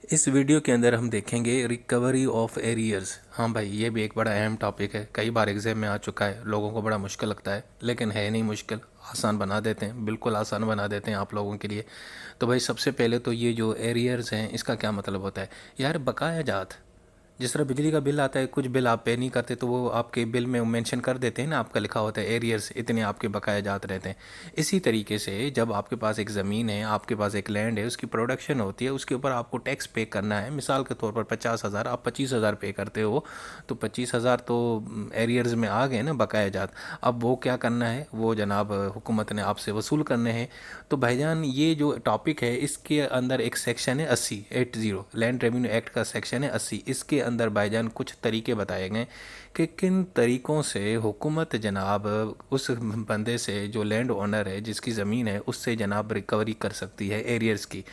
इस वीडियो के अंदर हम देखेंगे रिकवरी ऑफ एरियर्स। हाँ भाई, ये भी एक बड़ा अहम टॉपिक है। कई बार एग्जाम में आ चुका है, लोगों को बड़ा मुश्किल लगता है, लेकिन है नहीं मुश्किल। आसान बना देते हैं, बिल्कुल आसान बना देते हैं आप लोगों के लिए। तो भाई सबसे पहले तो ये जो एरियर्स हैं, इसका क्या मतलब होता है यार? बकाया जात। जिस तरह बिजली का बिल आता है, कुछ बिल आप पे नहीं करते तो वो आपके बिल में मेंशन कर देते हैं ना, आपका लिखा होता है एरियर्स इतने आपके बकाया जात रहते हैं। इसी तरीके से जब आपके पास एक ज़मीन है, आपके पास एक लैंड है, उसकी प्रोडक्शन होती है, उसके ऊपर आपको टैक्स पे करना है। मिसाल के तौर पर 50,000, आप 25,000 पे करते हो, तो 25,000 तो एरियर्स में आ गए ना, बकाया जात। अब वो क्या करना है, वो जनाब हुकूमत ने आपसे वसूल करने हैं। तो भाईजान ये जो टॉपिक है, इसके अंदर एक सेक्शन है 80 लैंड रेवेन्यू एक्ट का सेक्शन है 80। इसके अंदर भाईजान कुछ तरीके बताए गए कि किन तरीक़ों से हुकूमत जनाब उस बंदे से, जो लैंड ओनर है, जिसकी ज़मीन है, उससे जनाब रिकवरी कर सकती है एरियर्स की।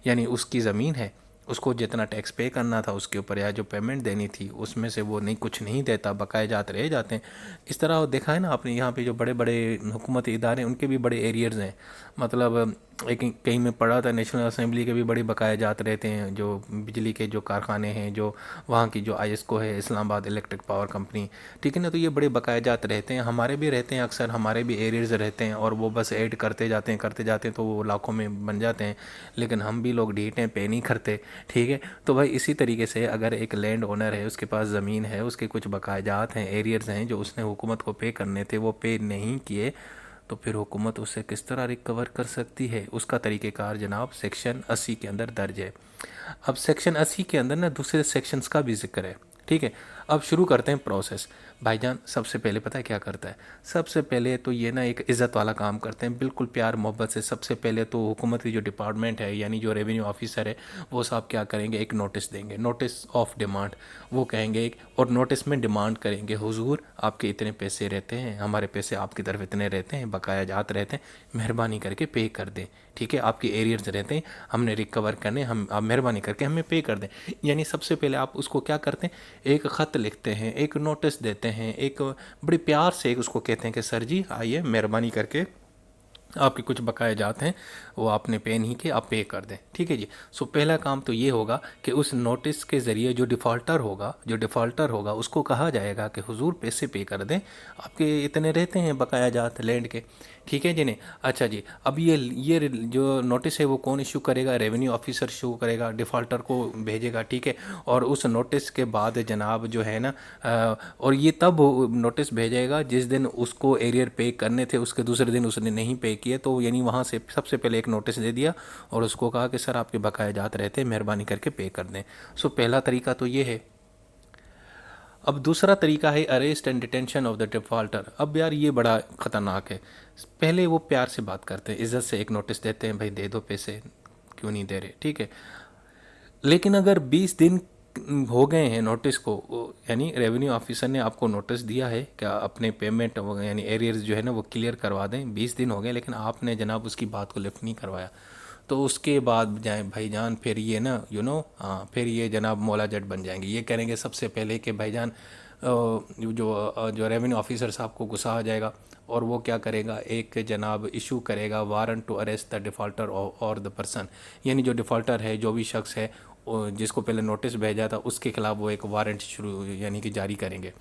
यानी उसकी ज़मीन है, उसको जितना टैक्स पे करना था उसके ऊपर, या जो पेमेंट देनी थी उसमें से वो नहीं, कुछ नहीं देता, बकाए जाते रह जाते हैं। इस तरह देखा है ना आपने, यहाँ पे जो बड़े बड़े हुकूमती इदारे हैं उनके भी बड़े एरियर्स हैं। मतलब एक कहीं में पढ़ा था, नेशनल असेंबली के भी बड़े बकाए जाते रहते हैं। जो बिजली के जो कारखाने हैं, जो वहाँ की जो आईएसको है, इस्लामाबाद इलेक्ट्रिक पावर कंपनी, ठीक है ना, तो ये बड़े बकाए जाते रहते हैं। हमारे भी रहते हैं, अक्सर हमारे भी एरियर्स रहते हैं, और वो बस ऐड करते जाते हैं तो वो लाखों में बन जाते हैं। लेकिन हम भी लोग ढीठ हैं, पे नहीं करते। ठीक है, तो भाई इसी तरीके से अगर एक लैंड ओनर है, उसके पास ज़मीन है, उसके कुछ बकाया जात हैं, एरियर्स हैं जो उसने हुकूमत को पे करने थे, वो पे नहीं किए, तो फिर हुकूमत उससे किस तरह रिकवर कर सकती है, उसका तरीक़ेकार जनाब सेक्शन 80 के अंदर दर्ज है। अब सेक्शन 80 के अंदर ना दूसरे सेक्शंस का भी जिक्र है। ठीक है, अब शुरू करते हैं प्रोसेस। भाईजान सबसे पहले पता है क्या करता है? सबसे पहले तो ये ना एक इज़्ज़त वाला काम करते हैं, बिल्कुल प्यार मोहब्बत से। सबसे पहले तो हुकूमत की जो डिपार्टमेंट है, यानी जो रेवेन्यू ऑफिसर है, वो साहब क्या करेंगे, एक नोटिस देंगे, नोटिस ऑफ डिमांड। वो कहेंगे और नोटिस में डिमांड करेंगे, हुजूर आपके इतने पैसे रहते हैं, हमारे पैसे आपकी तरफ इतने रहते हैं, बकाया जात रहते हैं, मेहरबानी करके पे कर दें। ठीक है, आपके एरियर्स रहते हैं, हमने रिकवर करने, हम आप मेहरबानी करके हमें पे कर दें। यानी सबसे पहले आप उसको क्या करते हैं, एक ख़त लिखते हैं, एक नोटिस देते हैं, एक बड़े प्यार से एक उसको कहते हैं कि सर जी आइए, मेहरबानी करके आपके कुछ बकाए जाते हैं, वो आपने पे नहीं किए, आप पे कर दें। ठीक है जी। सो पहला काम तो ये होगा कि उस नोटिस के ज़रिए जो डिफ़ॉल्टर होगा उसको कहा जाएगा कि हुजूर पैसे पे कर दें, आपके इतने रहते हैं बकाया जात लैंड के। ठीक है जी। नहीं, अच्छा जी, अब ये जो नोटिस है वो कौन इशू करेगा? रेवेन्यू ऑफिसर इशू करेगा, डिफ़ॉल्टर को भेजेगा। ठीक है, और उस नोटिस के बाद जनाब जो है ना, और ये तब नोटिस भेजेगा जिस दिन उसको एरियर पे करने थे, उसके दूसरे दिन उसने नहीं पे किए, तो यानी वहाँ से सबसे पहले एक नोटिस दे दिया और उसको कहा कि सर आपके बकाया जात रहते हैं, मेहरबानी करके पे कर दें। सो पहला तरीका तो ये है। अब दूसरा तरीका है arrest and detention of the defaulter. अब यार ये बड़ा ख़तरनाक है। पहले वो प्यार से बात करते हैं, इज़्ज़त से एक नोटिस देते हैं, भाई दे दो पैसे, क्यों नहीं दे रहे? ठीक है, लेकिन अगर 20 दिन हो गए हैं नोटिस को, यानी रेवेन्यू ऑफिसर ने आपको नोटिस दिया है कि अपने पेमेंट यानी एरियर्स जो है ना वो क्लियर करवा दें, 20 दिन हो गए लेकिन आपने जनाब उसकी बात को लिफ्ट नहीं करवाया, तो उसके बाद जाए भाईजान, फिर ये ना हाँ, फिर ये जनाब मौला जट बन जाएंगे। ये करेंगे सबसे पहले कि भाईजान जो रेवेन्यू ऑफिसर साहब को गुस्सा आ जाएगा, और वो क्या करेगा, एक जनाब इशू करेगा warrant to arrest the defaulter और द पर्सन। यानी जो डिफ़ॉल्टर है, जो भी शख्स है, जिसको पहले नोटिस भेजा था, उसके खिलाफ वो एक वारंट शुरू यानी कि जारी करेंगे।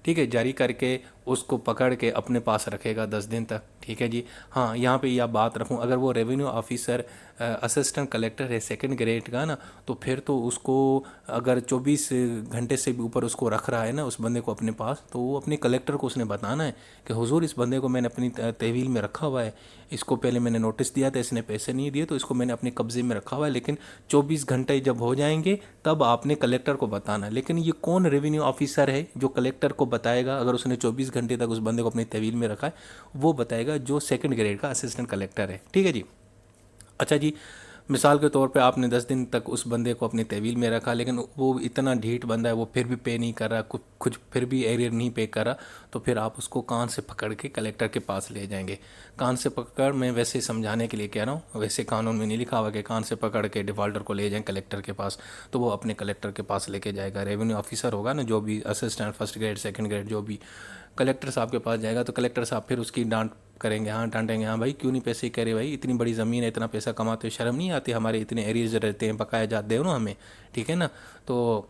ठीक है, जारी करके उसको पकड़ के अपने पास रखेगा 10 दिन तक। ठीक है जी। हाँ, यहाँ पे यह बात रखूँ, अगर वो रेवेन्यू ऑफिसर असिस्टेंट कलेक्टर है सेकंड ग्रेड का ना, तो फिर तो उसको अगर 24 घंटे से भी ऊपर उसको रख रहा है ना उस बंदे को अपने पास, तो वो अपने कलेक्टर को उसने बताना है कि हुजूर इस बंदे को मैंने अपनी तहवील में रखा हुआ है, इसको पहले मैंने नोटिस दिया था, इसने पैसे नहीं दिए, तो इसको मैंने अपने कब्ज़े में रखा हुआ है, लेकिन 24 घंटे जब हो जाएंगे तब आपने कलेक्टर को बताना। लेकिन ये कौन रेवेन्यू ऑफिसर है जो कलेक्टर को बताएगा अगर उसने 24 घंटे तक उस बंदे को अपनी तहवील में रखा है? वो बताएगा जो सेकंड ग्रेड का असिस्टेंट कलेक्टर है। ठीक है जी। अच्छा जी, मिसाल के तौर पे आपने 10 दिन तक उस बंदे को अपनी तहवील में रखा, लेकिन वो इतना ढीठ बंदा है, वो फिर भी पे नहीं कर रहा, कुछ फिर भी एरियर नहीं पे कर रहा, तो फिर आप उसको कान से पकड़ के कलेक्टर के पास ले जाएंगे। कान से पकड़, मैं वैसे समझाने के लिए कह रहा हूँ, वैसे कानून में नहीं लिखा हुआ कि कान से पकड़ के डिफ़ॉल्टर को ले जाएं कलेक्टर के पास, तो वो अपने कलेक्टर के पास लेके जाएगा। रेवेन्यू ऑफिसर होगा ना, जो भी assistant first grade second grade, जो भी कलेक्टर साहब के पास जाएगा, तो कलेक्टर साहब फिर उसकी डांट करेंगे, हाँ डांटेंगे, हाँ भाई क्यों नहीं पैसे कह रहे भाई, इतनी बड़ी ज़मीन है, इतना पैसा कमाते हो, शर्म नहीं आती, हमारे इतने एरियाज रहते हैं, बकाया जाते हो ना हमें, ठीक है ना। तो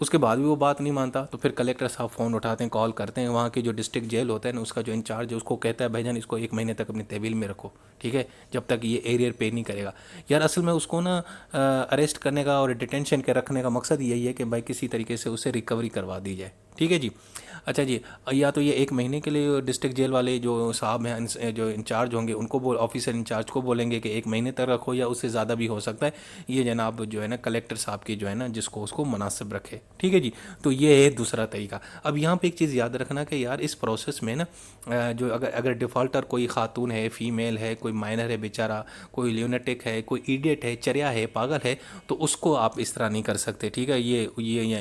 उसके बाद भी वो बात नहीं मानता, तो फिर कलेक्टर साहब फ़ोन उठाते हैं, कॉल करते हैं, वहाँ की जो डिस्ट्रिक्ट जेल होता है ना, उसका जो इंचार्ज है उसको कहता है भाईजान इसको 1 महीने तक अपनी तहवील में रखो, ठीक है, जब तक ये एरियर पे नहीं करेगा। यार असल में उसको ना अरेस्ट करने का और डिटेंशन के रखने का मकसद यही है कि भाई किसी तरीके से उसे रिकवरी करवा दी जाए, ठीक है जी। अच्छा जी, या तो ये 1 महीने के लिए डिस्ट्रिक्ट जेल वाले जो साहब हैं, जो इंचार्ज होंगे, उनको ऑफिसर इंचार्ज को बोलेंगे कि 1 महीने तक रखो, या उससे ज़्यादा भी हो सकता है, ये जनाब जो है ना कलेक्टर साहब की जो है ना जिसको उसको मुनासिब रखे, ठीक है जी। तो ये है दूसरा तरीका। अब यहाँ पे एक चीज़ याद रखना कि यार इस प्रोसेस में ना जो अगर अगर डिफ़ॉल्टर कोई खातून है, फीमेल है, कोई माइनर है बेचारा, कोई ल्यूनेटिक है, कोई इडियट है, चरिया है, पागल है, तो उसको आप इस तरह नहीं कर सकते, ठीक है। ये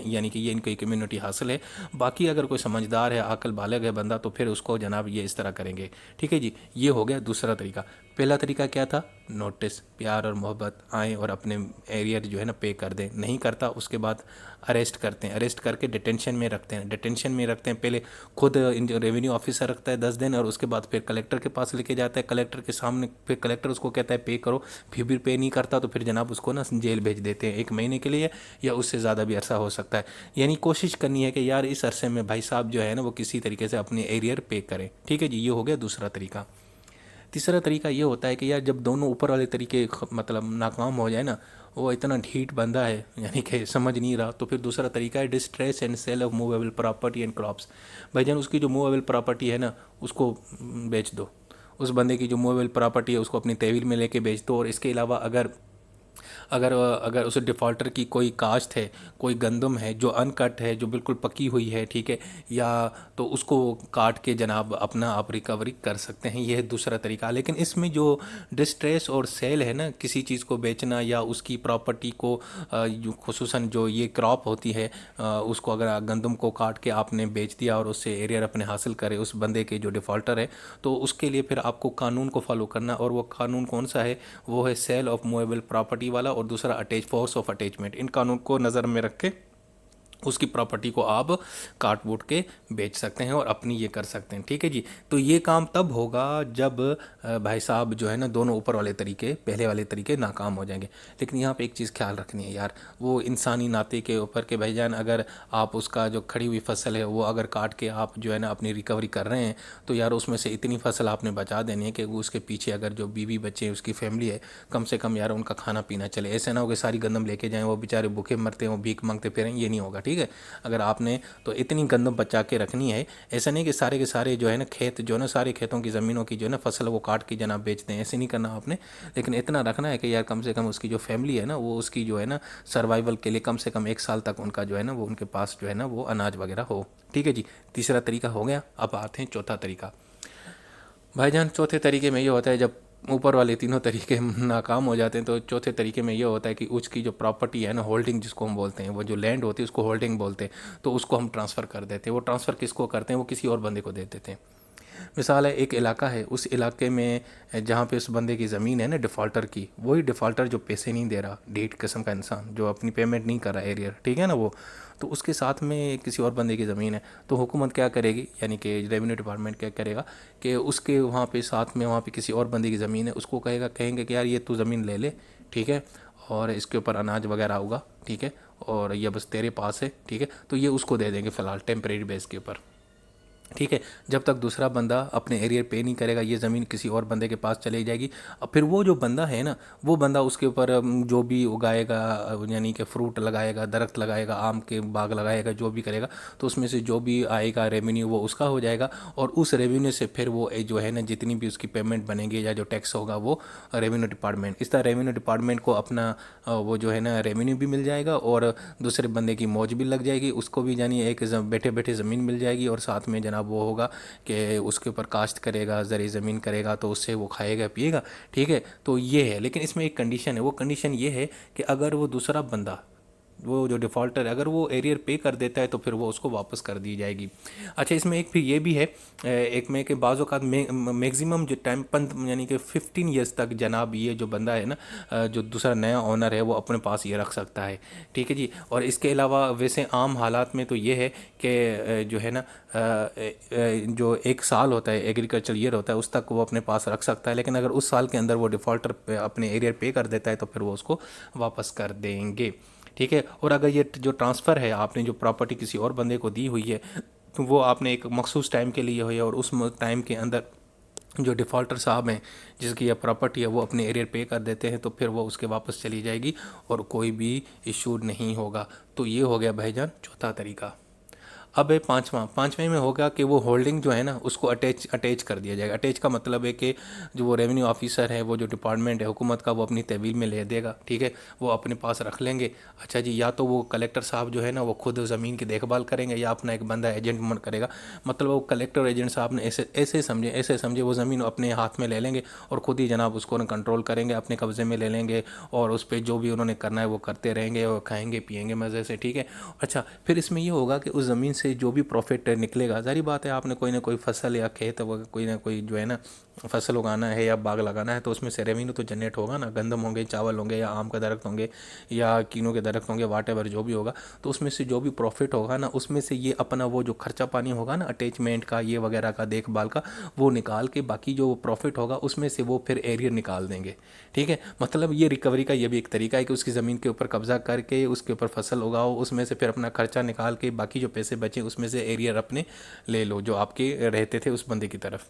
यानी कि ये इनकी कम्युनिटी हासिल है। बाकी अगर कोई समझदार है, अकल बालिग है बंदा, तो फिर उसको जनाब ये इस तरह करेंगे, ठीक है जी। ये हो गया दूसरा तरीका। पहला तरीका क्या था, नोटिस, प्यार और मोहब्बत, आएँ और अपने एरिया जो है ना पे कर दें, नहीं करता उसके बाद अरेस्ट करते हैं, अरेस्ट करके डिटेंशन में रखते हैं, डिटेंशन में रखते हैं, पहले खुद रेवेन्यू ऑफिसर रखता है 10 दिन, और उसके बाद फिर कलेक्टर के पास लेके जाता है, कलेक्टर के सामने फिर कलेक्टर उसको कहता है पे करो, फिर भी पे नहीं करता, तो फिर जनाब उसको ना जेल भेज देते हैं 1 महीने के लिए, या उससे ज़्यादा भी अरसा हो सकता है। यानी कोशिश करनी है कि यार इस अरसे में भाई साहब जो है ना वो किसी तरीके से अपने एरियर पे करें, ठीक है जी। ये हो गया दूसरा तरीका। तीसरा तरीका ये होता है कि यार जब दोनों ऊपर वाले तरीके मतलब नाकाम हो जाए ना, वो इतना ढीठ बंदा है यानी कि समझ नहीं रहा, तो फिर दूसरा तरीका है distress and sale of movable property and crops. भाईजान उसकी जो मूवेबल प्रॉपर्टी है ना उसको बेच दो, उस बंदे की जो मूवेबल प्रॉपर्टी है उसको अपनी तहवील में लेके बेच दो। और इसके अलावा अगर अगर अगर उस डिफ़ॉल्टर की कोई काश्त है, कोई गंदम है जो अनकट है, जो बिल्कुल पकी हुई है, ठीक है, या तो उसको काट के जनाब अपना आप रिकवरी कर सकते हैं। यह है दूसरा तरीका। लेकिन इसमें जो डिस्ट्रेस और सेल है ना, किसी चीज़ को बेचना या उसकी प्रॉपर्टी को खुसूसन जो ये क्रॉप होती है उसको अगर गंदम को काट के आपने बेच दिया और उससे एरियर अपने हासिल करे उस बंदे के जो डिफ़ॉल्टर है, तो उसके लिए फिर आपको कानून को फॉलो करना। और वो कानून कौन सा है, वो है सेल ऑफ मूवेबल प्रॉपर्टी वाला, और दूसरा अटैच फोर्स ऑफ अटैचमेंट। इन कानून को नज़र में रख के उसकी प्रॉपर्टी को आप काट वूट के बेच सकते हैं और अपनी ये कर सकते हैं, ठीक है जी। तो ये काम तब होगा जब भाई साहब जो है ना दोनों ऊपर वाले तरीके, पहले वाले तरीके नाकाम हो जाएंगे। लेकिन यहाँ पे एक चीज़ ख्याल रखनी है यार, वो इंसानी नाते के ऊपर के भाईजान, अगर आप उसका जो खड़ी हुई फसल है वो अगर काट के आप जो है ना अपनी रिकवरी कर रहे हैं, तो यार उसमें से इतनी फसल आपने बचा देनी है कि वो उसके पीछे अगर जो बीवी बच्चे हैं, उसकी फैमिली है, कम से कम यार उनका खाना पीना चले। ऐसे ना हो कि सारी गंदम लेके जाएं, वो बेचारे भूखे मरते हैं, वो भीख मांगते फिरें, ये नहीं होगा, ठीक है। अगर आपने तो इतनी गंदम बचा के रखनी है, ऐसा नहीं कि सारे के सारे जो है ना खेत जो है ना सारे खेतों की ज़मीनों की जो है ना फसल वो काट के जनाब बेच दें, ऐसे नहीं करना आपने। लेकिन इतना रखना है कि यार कम से कम उसकी जो फैमिली है ना वो उसकी जो है ना सर्वाइवल के लिए कम से कम 1 साल तक उनका जो है ना वो उनके पास जो है ना वो अनाज वगैरह हो, ठीक है जी। तीसरा तरीका हो गया। अब आते हैं चौथा तरीका। भाईजान चौथे तरीके में ये होता है, जब ऊपर वाले तीनों तरीके नाकाम हो जाते हैं, तो चौथे तरीके में ये होता है कि उसकी जो प्रॉपर्टी है ना, होल्डिंग जिसको हम बोलते हैं, वो जो लैंड होती है उसको होल्डिंग बोलते हैं, तो उसको हम ट्रांसफ़र कर देते हैं। वो ट्रांसफ़र किसको करते हैं, वो किसी और बंदे को दे देते हैं। मिसाल है, एक इलाका है, उस इलाके में जहाँ पे उस बंदे की ज़मीन है ना डिफ़ॉल्टर की, वही डिफ़ॉल्टर जो पैसे नहीं दे रहा, ढीठ किस्म का इंसान जो अपनी पेमेंट नहीं कर रहा एरियर, ठीक है ना, वो तो उसके साथ में किसी और बंदे की ज़मीन है, तो हुकूमत क्या करेगी, यानी कि रेवेन्यू डिपार्टमेंट क्या करेगा कि उसके वहाँ पे साथ में वहाँ पे किसी और बंदे की ज़मीन है, उसको कहेंगे कि यार ये तू ज़मीन ले ले, ठीक है, और इसके ऊपर अनाज वगैरह होगा, ठीक है, और ये बस तेरे पास है, ठीक है, तो ये उसको दे देंगे फ़िलहाल टेम्परेरी बेस के ऊपर, ठीक है। जब तक दूसरा बंदा अपने एरियर पे नहीं करेगा, ये ज़मीन किसी और बंदे के पास चली जाएगी। अब फिर वो जो बंदा है ना, वो बंदा उसके ऊपर जो भी उगाएगा, यानी कि फ्रूट लगाएगा, दरख्त लगाएगा, आम के बाग लगाएगा, जो भी करेगा, तो उसमें से जो भी आएगा रेवेन्यू वो उसका हो जाएगा। और उस रेवेन्यू से फिर वो जो है ना जितनी भी उसकी पेमेंट बनेगी या जो टैक्स होगा वो रेवेन्यू डिपार्टमेंट, इस तरह रेवेन्यू डिपार्टमेंट को अपना वो जो है ना रेवेन्यू भी मिल जाएगा और दूसरे बंदे की मौज भी लग जाएगी, उसको भी जानिए एक बैठे बैठे ज़मीन मिल जाएगी, और साथ में जनाब वो होगा कि उसके ऊपर काश्त करेगा, ज़री ज़मीन करेगा, तो उससे वो खाएगा पिएगा, ठीक है। तो ये है, लेकिन इसमें एक कंडीशन है, वो कंडीशन ये है कि अगर वो दूसरा बंदा वो जो डिफ़ॉल्टर अगर वो एरियर पे कर देता है तो फिर वो उसको वापस कर दी जाएगी। अच्छा, इसमें एक फिर ये भी है, एक में कि बाज़ औक़ात मैक्सिमम जो टाइम यानी कि 15 ईयर्स तक जनाब ये जो बंदा है ना, जो दूसरा नया ओनर है वो अपने पास ये रख सकता है। ठीक है जी। और इसके अलावा वैसे आम हालात में तो ये है कि जो है ना, जो 1 साल होता है एग्रीकल्चर ईयर होता है उस तक वो अपने पास रख सकता है, लेकिन अगर उस साल के अंदर वो डिफ़ॉल्टर अपने एरियर पे कर देता है तो फिर वो उसको वापस कर देंगे। ठीक है। और अगर ये जो ट्रांसफ़र है, आपने जो प्रॉपर्टी किसी और बंदे को दी हुई है, तो वो आपने एक मखसूस टाइम के लिए हुई है और उस टाइम के अंदर जो डिफ़ॉल्टर साहब हैं जिसकी यह प्रॉपर्टी है वो अपने एरियर पे कर देते हैं तो फिर वो उसके वापस चली जाएगी और कोई भी इशू नहीं होगा। तो ये हो गया भाईजान चौथा तरीका। अब है पाँचवें में होगा कि वो होल्डिंग जो है ना उसको अटैच कर दिया जाएगा। अटैच का मतलब है कि जो वो रेवेन्यू ऑफिसर है, वो जो डिपार्टमेंट है हुकूमत का, वो अपनी तहवील में ले देगा। ठीक है, वो अपने पास रख लेंगे। अच्छा जी, या तो वो कलेक्टर साहब जो है ना वो खुद ज़मीन की देखभाल करेंगे या अपना एक बंदा एजेंट मन करेगा। मतलब वो कलेक्टर एजेंट साहब ने ऐसे समझे वो ज़मीन अपने हाथ में ले लेंगे और ख़ुद ही जनाब उसको ना कंट्रोल करेंगे, अपने कब्ज़े में ले लेंगे और उस पर जो भी उन्होंने करना है वो करते रहेंगे और खाएंगे पिएंगे मज़े से। ठीक है। अच्छा, फिर इसमें ये होगा कि उस ज़मीन से जो भी प्रॉफिट निकलेगा, जारी बात है आपने कोई ना कोई फसल या खेत कोई ना कोई जो है ना फसल उगाना है या बाग लगाना है तो उसमें से रेवेन्यू तो जनरेट होगा ना। गंदम होंगे, चावल होंगे या आम का दरख्त होंगे या कीनों के दरख्त होंगे, वाट एवर जो भी होगा, तो उसमें से जो भी प्रॉफिट होगा ना उसमें से ये अपना वो जो खर्चा पानी होगा ना अटैचमेंट का, ये वगैरह का, देखभाल का, वो निकाल के बाकी जो प्रॉफिट होगा उसमें से वो फिर एरियर निकाल देंगे। ठीक है। मतलब ये रिकवरी का ये भी एक तरीका है कि उसकी ज़मीन के ऊपर कब्जा करके उसके ऊपर फसल उगाओ, उसमें से फिर अपना खर्चा निकाल के बाकी जो पैसे बचे उसमें से एरियर अपने ले लो जो आपके रहते थे उस बंदे की तरफ।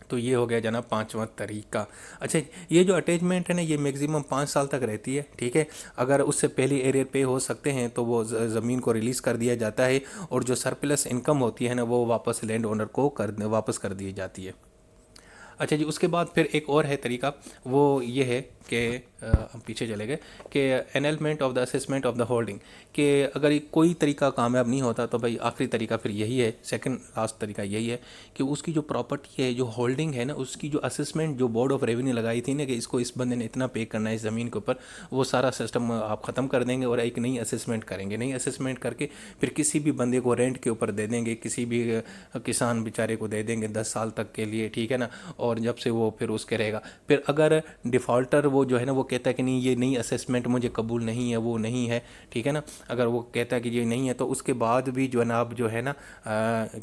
तो ये हो गया जनाब पांचवा तरीका। अच्छा, ये जो अटैचमेंट है ना ये मैक्सिमम 5 साल तक रहती है। ठीक है। अगर उससे पहले एरियर पे हो सकते हैं तो वो ज़मीन को रिलीज़ कर दिया जाता है और जो सरप्लस इनकम होती है ना वो वापस लैंड ओनर को वापस कर दी जाती है। अच्छा जी, उसके बाद फिर एक और है तरीका, वो ये है कि हम पीछे चले गए कि annulment of the assessment of the holding, कि अगर ये कोई तरीका कामयाब नहीं होता तो भाई आखिरी तरीका फिर यही है, सेकंड लास्ट तरीका यही है कि उसकी जो प्रॉपर्टी है, जो होल्डिंग है ना, उसकी जो असेसमेंट जो बोर्ड ऑफ रेवेन्यू लगाई थी ना कि इसको इस बंदे ने इतना पे करना है इस ज़मीन के ऊपर, वो सारा सिस्टम आप ख़त्म कर देंगे और एक नई असेसमेंट करेंगे। नई असेसमेंट करके फिर किसी भी बंदे को रेंट के ऊपर दे देंगे, किसी भी किसान बेचारे को दे देंगे 10 साल तक के लिए। ठीक है ना। और जब से वो फिर उसके रहेगा, फिर अगर डिफ़ॉल्टर वो जो है ना वो कहता है कि नहीं ये नई असेसमेंट मुझे कबूल नहीं है, वो नहीं है, ठीक है ना, अगर वो कहता है कि ये नहीं है तो उसके बाद भी जनाब जो है ना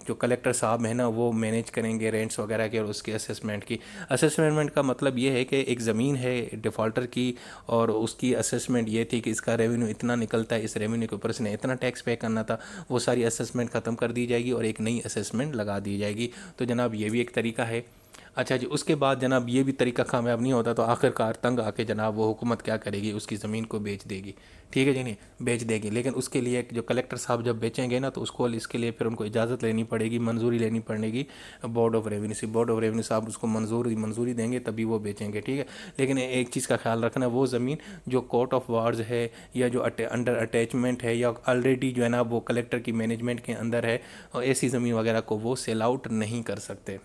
जो कलेक्टर साहब है ना वो मैनेज करेंगे रेंट्स वगैरह के और उसकी असेसमेंट की। असेसमेंट का मतलब ये है कि एक ज़मीन है डिफ़ॉल्टर की और उसकी असेसमेंट ये थी कि इसका रेवेन्यू इतना निकलता है, इस रेवेन्यू के ऊपर इसने इतना टैक्स पे करना था, वो सारी असेसमेंट ख़त्म कर दी जाएगी और एक नई असेसमेंट लगा दी जाएगी। तो जनाब ये भी एक तरीका है। अच्छा जी, उसके बाद जनाब ये भी तरीका कामयाब नहीं होता तो आखिरकार तंग आके जनाब वो हुकूमत क्या करेगी, उसकी ज़मीन को बेच देगी। ठीक है जी, नहीं बेच देगी, लेकिन उसके लिए जो कलेक्टर साहब जब बेचेंगे ना तो उसको इसके लिए फिर उनको इजाज़त लेनी पड़ेगी, मंजूरी लेनी पड़ेगी बोर्ड ऑफ रेवेन्यू से। बोर्ड ऑफ रेवेन्यू साहब उसको मंजूरी देंगे तभी वो बेचेंगे। ठीक है। लेकिन एक चीज़ का ख्याल रखना, वो ज़मीन जो कोर्ट ऑफ वार्स है या जो अंडर अटैचमेंट है या ऑलरेडी जो है ना वो कलेक्टर की मैनेजमेंट के अंदर है, और ऐसी ज़मीन वगैरह को वो सेल आउट नहीं कर सकते।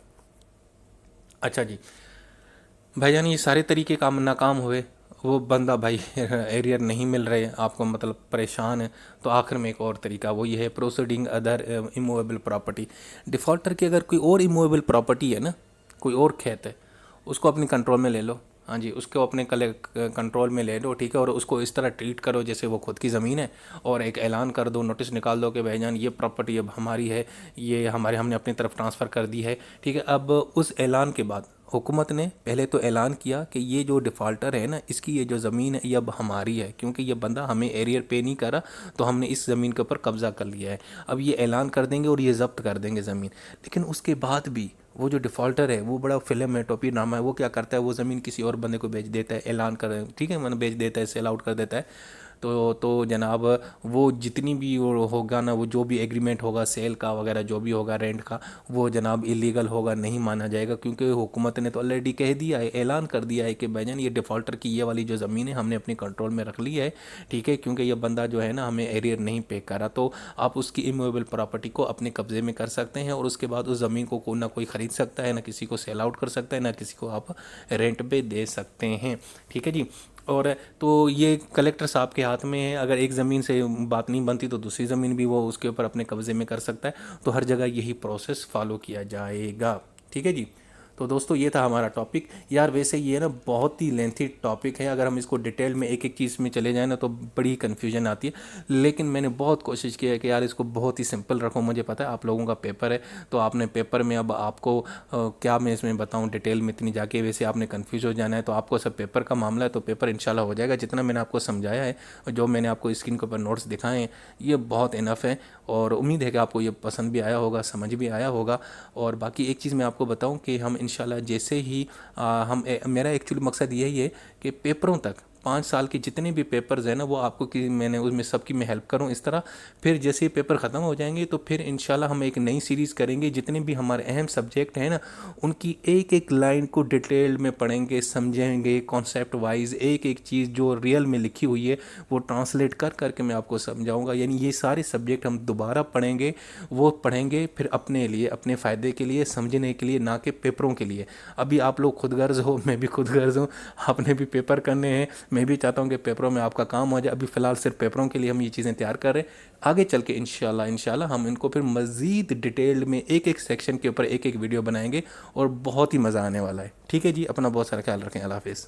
अच्छा जी, भाईजान ये सारे तरीके काम नाकाम हुए, वो बंदा भाई एरियर नहीं मिल रहे आपको, मतलब परेशान है, तो आखिर में एक और तरीका वो ये है proceeding other immovable property. Defaulter की अगर कोई और इमूवेबल प्रॉपर्टी है ना, कोई और खेत है, उसको अपनी कंट्रोल में ले लो। हाँ जी, उसको अपने कंट्रोल में ले लो। ठीक है। और उसको इस तरह ट्रीट करो जैसे वो खुद की ज़मीन है और एक ऐलान कर दो, नोटिस निकाल दो कि भाईजान ये प्रॉपर्टी अब हमारी है, ये हमने अपनी तरफ ट्रांसफ़र कर दी है। ठीक है। अब उस ऐलान के बाद हुकूमत ने पहले तो ऐलान किया कि ये जो डिफ़ॉल्टर है ना इसकी ये जो ज़मीन है ये अब हमारी है, क्योंकि ये बंदा हमें एरियर पे नहीं करा तो हमने इस ज़मीन के ऊपर कब्ज़ा कर लिया है। अब ये ऐलान कर देंगे और ये ज़ब्त कर देंगे ज़मीन। लेकिन उसके बाद भी वो जो डिफ़ॉल्टर है वो बड़ा फिल्म है, टोपी ड्रामा है, वो क्या करता है, वो ज़मीन किसी और बंदे को बेच देता है, ऐलान कर, ठीक है, मैंने बेच देता है, सेल आउट कर देता है। तो जनाब वो जितनी भी वो होगा ना, वो जो भी एग्रीमेंट होगा सेल का वगैरह जो भी होगा रेंट का, वो जनाब इलीगल होगा, नहीं माना जाएगा, क्योंकि हुकूमत ने तो ऑलरेडी कह दिया है, ऐलान कर दिया है कि भाईजान ये डिफ़ॉल्टर की ये वाली जो ज़मीन है हमने अपने कंट्रोल में रख ली है। ठीक है। क्योंकि ये बंदा जो है ना हमें एरियर नहीं पे करा, तो आप उसकी इमूवेबल प्रॉपर्टी को अपने कब्ज़े में कर सकते हैं और उसके बाद उस ज़मीन को ना कोई ख़रीद सकता है, ना किसी को सेल आउट कर सकता है, ना किसी को आप रेंट पे दे सकते हैं। ठीक है जी। और तो ये कलेक्टर साहब के हाथ में है, अगर एक ज़मीन से बात नहीं बनती तो दूसरी ज़मीन भी वो उसके ऊपर अपने कब्ज़े में कर सकता है। तो हर जगह यही प्रोसेस फॉलो किया जाएगा। ठीक है जी। तो दोस्तों ये था हमारा टॉपिक यार। वैसे ये ना बहुत ही लेंथी टॉपिक है, अगर हम इसको डिटेल में एक एक चीज़ में चले जाएँ ना तो बड़ी कन्फ्यूजन आती है, लेकिन मैंने बहुत कोशिश की है कि यार इसको बहुत ही सिंपल रखूँ। मुझे पता है आप लोगों का पेपर है, तो आपने पेपर में अब आपको क्या मैं इसमें बताऊँ डिटेल में इतनी जाके, वैसे आपने कन्फ्यूज हो जाना है, तो आपको सब पेपर का मामला है, तो पेपर इंशाल्लाह हो जाएगा। जितना मैंने आपको समझाया है और जो मैंने आपको स्क्रीन के ऊपर नोट्स दिखाए हैं ये बहुत इनफ है, और उम्मीद है कि आपको ये पसंद भी आया होगा, समझ भी आया होगा। और बाकी एक चीज़ मैं आपको बताऊं कि हम इंशाल्लाह जैसे ही मेरा एक्चुअली मकसद यही है कि पेपरों तक 5 साल के जितने भी पेपर्स हैं ना वो आपको कि मैंने उसमें सबकी मैं हेल्प करूं इस तरह। फिर जैसे ही पेपर ख़त्म हो जाएंगे तो फिर इंशाल्लाह हम एक नई सीरीज़ करेंगे, जितने भी हमारे अहम सब्जेक्ट हैं ना उनकी एक एक लाइन को डिटेल में पढ़ेंगे, समझेंगे, कॉन्सेप्ट वाइज एक एक चीज़ जो रियल में लिखी हुई है वो ट्रांसलेट कर करके मैं आपको समझाऊंगा। यानी ये सारे सब्जेक्ट हम दोबारा पढ़ेंगे, वो पढ़ेंगे फिर अपने लिए, अपने फ़ायदे के लिए, समझने के लिए, ना कि पेपरों के लिए। अभी आप लोग खुद गर्ज हो, मैं भी खुद गर्ज हूँ, आपने भी पेपर करने हैं, मैं भी चाहता हूँ कि पेपरों में आपका काम हो जाए। अभी फ़िलहाल सिर्फ पेपरों के लिए हम ये चीज़ें तैयार कर रहे हैं। आगे चल के इंशाल्लाह हम इनको फिर मज़ीद डिटेल में एक एक सेक्शन के ऊपर एक एक वीडियो बनाएंगे और बहुत ही मज़ा आने वाला है। ठीक है जी, अपना बहुत सारा ख्याल रखें। अल्लाह हाफिज़।